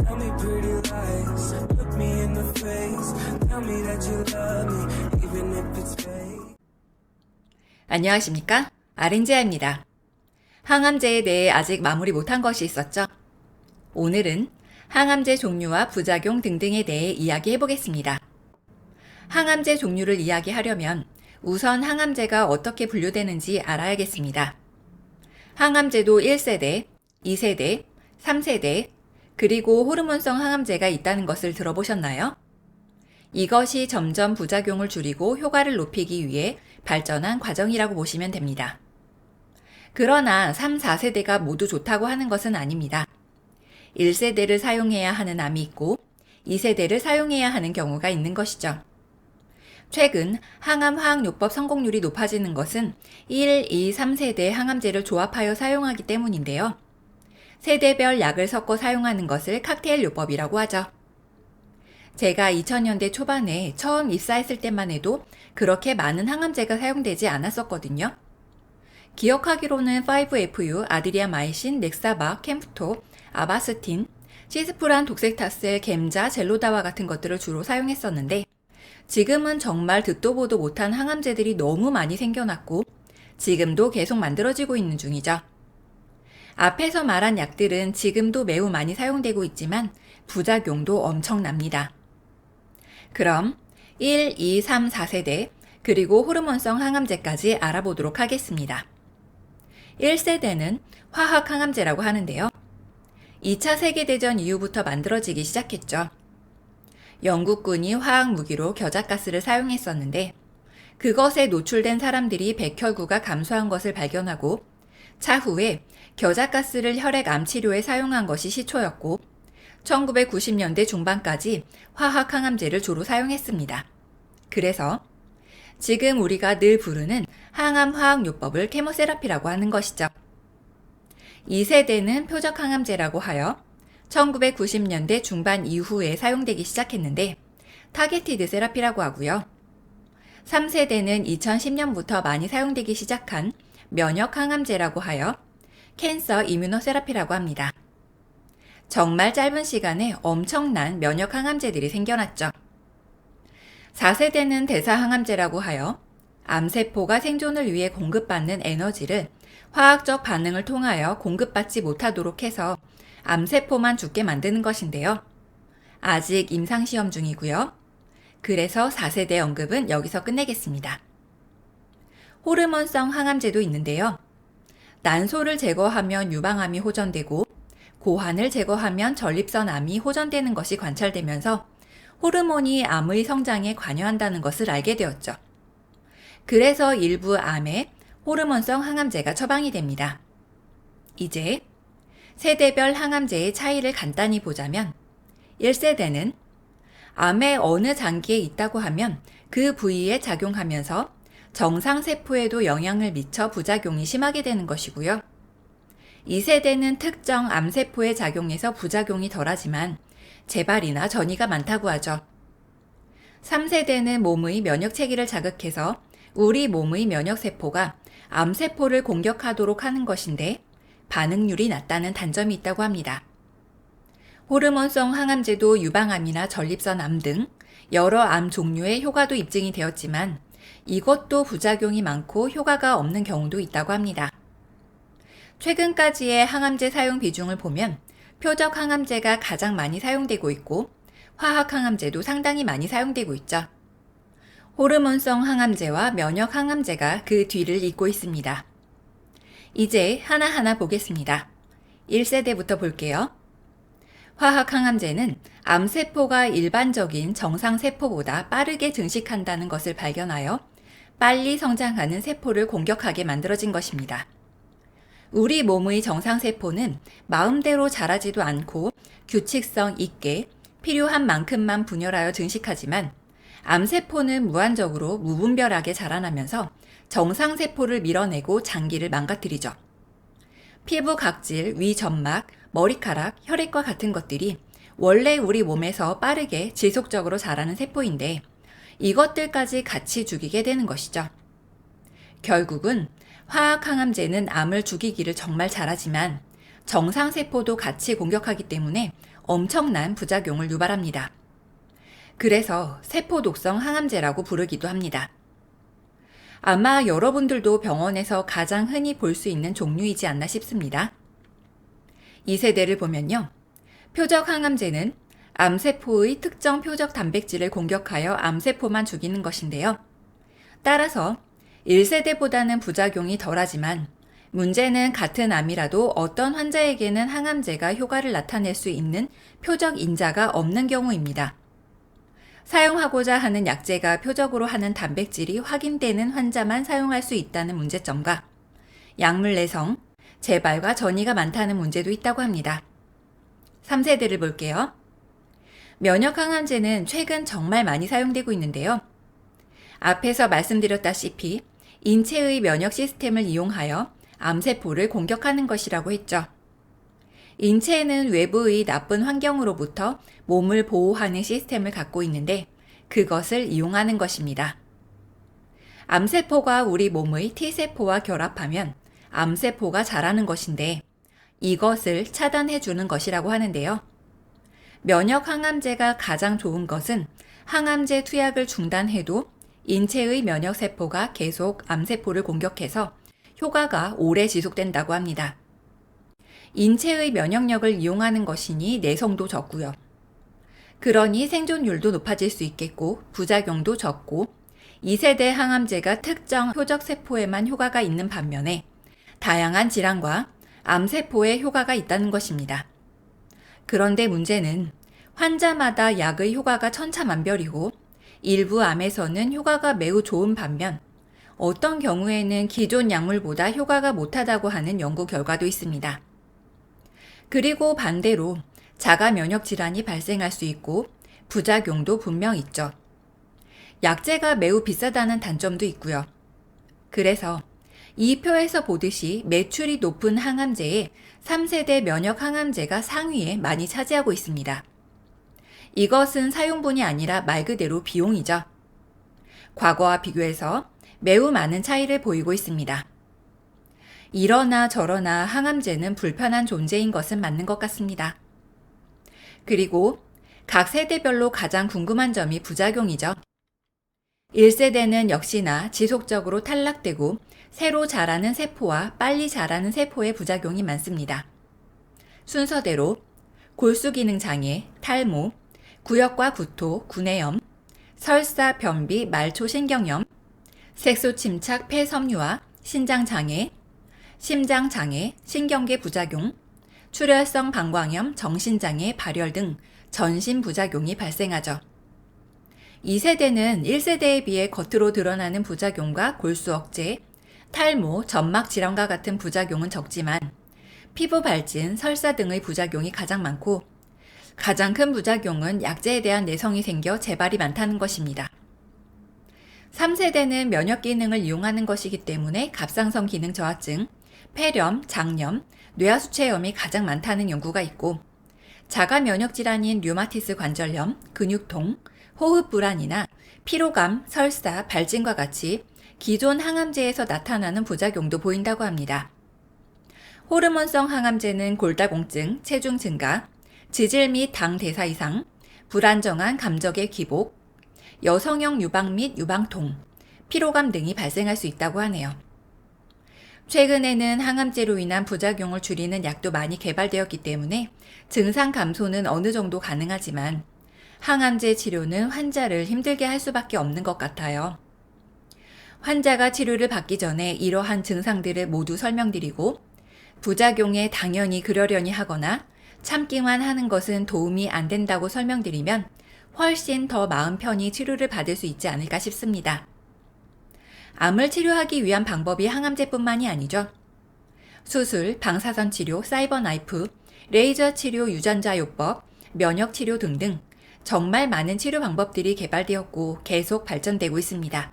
Tell me pretty lies, look me in the face. Tell me that you love me, even if it's fake. 안녕하십니까? 아린지아입니다. 항암제에 대해 아직 마무리 못한 것이 있었죠? 오늘은 항암제 종류와 부작용 등등에 대해 이야기해 보겠습니다. 항암제 종류를 이야기하려면 우선 항암제가 어떻게 분류되는지 알아야겠습니다. 항암제도 1세대, 2세대, 3세대, 그리고 호르몬성 항암제가 있다는 것을 들어보셨나요? 이것이 점점 부작용을 줄이고 효과를 높이기 위해 발전한 과정이라고 보시면 됩니다. 그러나 3, 4세대가 모두 좋다고 하는 것은 아닙니다. 1세대를 사용해야 하는 암이 있고 2세대를 사용해야 하는 경우가 있는 것이죠. 최근 항암 화학요법 성공률이 높아지는 것은 1, 2, 3세대 항암제를 조합하여 사용하기 때문인데요. 세대별 약을 섞어 사용하는 것을 칵테일 요법이라고 하죠. 제가 2000년대 초반에 처음 입사했을 때만 해도 그렇게 많은 항암제가 사용되지 않았었거든요. 기억하기로는 5FU, 아드리아마이신, 넥사바, 캠프토, 아바스틴, 시스프란, 독세타셀, 겜자, 젤로다와 같은 것들을 주로 사용했었는데 지금은 정말 듣도 보도 못한 항암제들이 너무 많이 생겨났고 지금도 계속 만들어지고 있는 중이죠. 앞에서 말한 약들은 지금도 매우 많이 사용되고 있지만 부작용도 엄청납니다. 그럼 1, 2, 3, 4세대 그리고 호르몬성 항암제까지 알아보도록 하겠습니다. 1세대는 화학 항암제라고 하는데요. 2차 세계대전 이후부터 만들어지기 시작했죠. 영국군이 화학 무기로 겨자가스를 사용했었는데 그것에 노출된 사람들이 백혈구가 감소한 것을 발견하고 차후에 겨자가스를 혈액암 치료에 사용한 것이 시초였고 1990년대 중반까지 화학 항암제를 주로 사용했습니다. 그래서 지금 우리가 늘 부르는 항암 화학요법을 케모세라피라고 하는 것이죠. 2세대는 표적 항암제라고 하여 1990년대 중반 이후에 사용되기 시작했는데 타겟티드 세라피라고 하고요. 3세대는 2010년부터 많이 사용되기 시작한 면역 항암제라고 하여 캔서 이뮤노세라피라고 합니다. 정말 짧은 시간에 엄청난 면역 항암제들이 생겨났죠. 4세대는 대사 항암제라고 하여 암세포가 생존을 위해 공급받는 에너지를 화학적 반응을 통하여 공급받지 못하도록 해서 암세포만 죽게 만드는 것인데요. 아직 임상시험 중이고요. 그래서 4세대 언급은 여기서 끝내겠습니다. 호르몬성 항암제도 있는데요. 난소를 제거하면 유방암이 호전되고 고환을 제거하면 전립선암이 호전되는 것이 관찰되면서 호르몬이 암의 성장에 관여한다는 것을 알게 되었죠. 그래서 일부 암에 호르몬성 항암제가 처방이 됩니다. 이제 세대별 항암제의 차이를 간단히 보자면 1세대는 암의 어느 장기에 있다고 하면 그 부위에 작용하면서 정상세포에도 영향을 미쳐 부작용이 심하게 되는 것이고요. 2세대는 특정 암세포에 작용해서 부작용이 덜하지만 재발이나 전이가 많다고 하죠. 3세대는 몸의 면역체계를 자극해서 우리 몸의 면역세포가 암세포를 공격하도록 하는 것인데 반응률이 낮다는 단점이 있다고 합니다. 호르몬성 항암제도 유방암이나 전립선암 등 여러 암 종류의 효과도 입증이 되었지만 이것도 부작용이 많고 효과가 없는 경우도 있다고 합니다. 최근까지의 항암제 사용 비중을 보면 표적 항암제가 가장 많이 사용되고 있고 화학 항암제도 상당히 많이 사용되고 있죠. 호르몬성 항암제와 면역 항암제가 그 뒤를 잇고 있습니다. 이제 하나하나 보겠습니다. 1세대부터 볼게요. 화학 항암제는 암세포가 일반적인 정상세포보다 빠르게 증식한다는 것을 발견하여 빨리 성장하는 세포를 공격하게 만들어진 것입니다. 우리 몸의 정상세포는 마음대로 자라지도 않고 규칙성 있게 필요한 만큼만 분열하여 증식하지만 암세포는 무한적으로 무분별하게 자라나면서 정상세포를 밀어내고 장기를 망가뜨리죠. 피부 각질, 위 점막, 머리카락, 혈액과 같은 것들이 원래 우리 몸에서 빠르게 지속적으로 자라는 세포인데 이것들까지 같이 죽이게 되는 것이죠. 결국은 화학 항암제는 암을 죽이기를 정말 잘하지만 정상세포도 같이 공격하기 때문에 엄청난 부작용을 유발합니다. 그래서 세포독성 항암제라고 부르기도 합니다. 아마 여러분들도 병원에서 가장 흔히 볼 수 있는 종류이지 않나 싶습니다. 이 세대를 보면요. 표적 항암제는 암세포의 특정 표적 단백질을 공격하여 암세포만 죽이는 것인데요. 따라서 1세대보다는 부작용이 덜하지만 문제는 같은 암이라도 어떤 환자에게는 항암제가 효과를 나타낼 수 있는 표적 인자가 없는 경우입니다. 사용하고자 하는 약제가 표적으로 하는 단백질이 확인되는 환자만 사용할 수 있다는 문제점과 약물 내성, 재발과 전이가 많다는 문제도 있다고 합니다. 3세대를 볼게요. 면역 항암제는 최근 정말 많이 사용되고 있는데요. 앞에서 말씀드렸다시피 인체의 면역 시스템을 이용하여 암세포를 공격하는 것이라고 했죠. 인체는 외부의 나쁜 환경으로부터 몸을 보호하는 시스템을 갖고 있는데 그것을 이용하는 것입니다. 암세포가 우리 몸의 T세포와 결합하면 암세포가 자라는 것인데 이것을 차단해 주는 것이라고 하는데요. 면역 항암제가 가장 좋은 것은 항암제 투약을 중단해도 인체의 면역세포가 계속 암세포를 공격해서 효과가 오래 지속된다고 합니다. 인체의 면역력을 이용하는 것이니 내성도 적고요. 그러니 생존율도 높아질 수 있겠고 부작용도 적고 2세대 항암제가 특정 표적세포에만 효과가 있는 반면에 다양한 질환과 암세포에 효과가 있다는 것입니다. 그런데 문제는 환자마다 약의 효과가 천차만별이고 일부 암에서는 효과가 매우 좋은 반면 어떤 경우에는 기존 약물보다 효과가 못하다고 하는 연구 결과도 있습니다. 그리고 반대로 자가 면역 질환이 발생할 수 있고 부작용도 분명 있죠. 약제가 매우 비싸다는 단점도 있고요. 그래서 이 표에서 보듯이 매출이 높은 항암제에 3세대 면역 항암제가 상위에 많이 차지하고 있습니다. 이것은 사용분이 아니라 말 그대로 비용이죠. 과거와 비교해서 매우 많은 차이를 보이고 있습니다. 이러나 저러나 항암제는 불편한 존재인 것은 맞는 것 같습니다. 그리고 각 세대별로 가장 궁금한 점이 부작용이죠. 1세대는 역시나 지속적으로 탈락되고 새로 자라는 세포와 빨리 자라는 세포의 부작용이 많습니다. 순서대로 골수기능장애, 탈모, 구역과 구토, 구내염, 설사, 변비, 말초신경염, 색소침착, 폐섬유화, 신장장애, 심장장애, 신경계 부작용, 출혈성 방광염, 정신장애, 발열 등 전신 부작용이 발생하죠. 2세대는 1세대에 비해 겉으로 드러나는 부작용과 골수 억제, 탈모, 점막 질환과 같은 부작용은 적지만 피부 발진, 설사 등의 부작용이 가장 많고 가장 큰 부작용은 약제에 대한 내성이 생겨 재발이 많다는 것입니다. 3세대는 면역 기능을 이용하는 것이기 때문에 갑상선 기능 저하증, 폐렴, 장염, 뇌하수체염이 가장 많다는 연구가 있고 자가 면역 질환인 류마티스 관절염, 근육통, 호흡 불안이나 피로감, 설사, 발진과 같이 기존 항암제에서 나타나는 부작용도 보인다고 합니다. 호르몬성 항암제는 골다공증, 체중 증가, 지질 및 당 대사 이상, 불안정한 감정의 기복, 여성형 유방 및 유방통, 피로감 등이 발생할 수 있다고 하네요. 최근에는 항암제로 인한 부작용을 줄이는 약도 많이 개발되었기 때문에 증상 감소는 어느 정도 가능하지만 항암제 치료는 환자를 힘들게 할 수밖에 없는 것 같아요. 환자가 치료를 받기 전에 이러한 증상들을 모두 설명드리고 부작용에 당연히 그러려니 하거나 참기만 하는 것은 도움이 안 된다고 설명드리면 훨씬 더 마음 편히 치료를 받을 수 있지 않을까 싶습니다. 암을 치료하기 위한 방법이 항암제뿐만이 아니죠. 수술, 방사선 치료, 사이버 나이프, 레이저 치료, 유전자 요법, 면역 치료 등등 정말 많은 치료 방법들이 개발되었고 계속 발전되고 있습니다.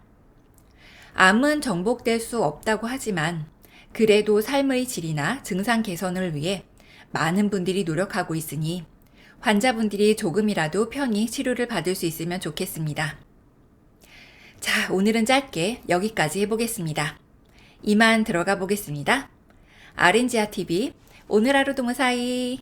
암은 정복될 수 없다고 하지만 그래도 삶의 질이나 증상 개선을 위해 많은 분들이 노력하고 있으니 환자분들이 조금이라도 편히 치료를 받을 수 있으면 좋겠습니다. 자, 오늘은 짧게 여기까지 해보겠습니다. 이만 들어가 보겠습니다. 아린지아TV 오늘 하루도 무사히.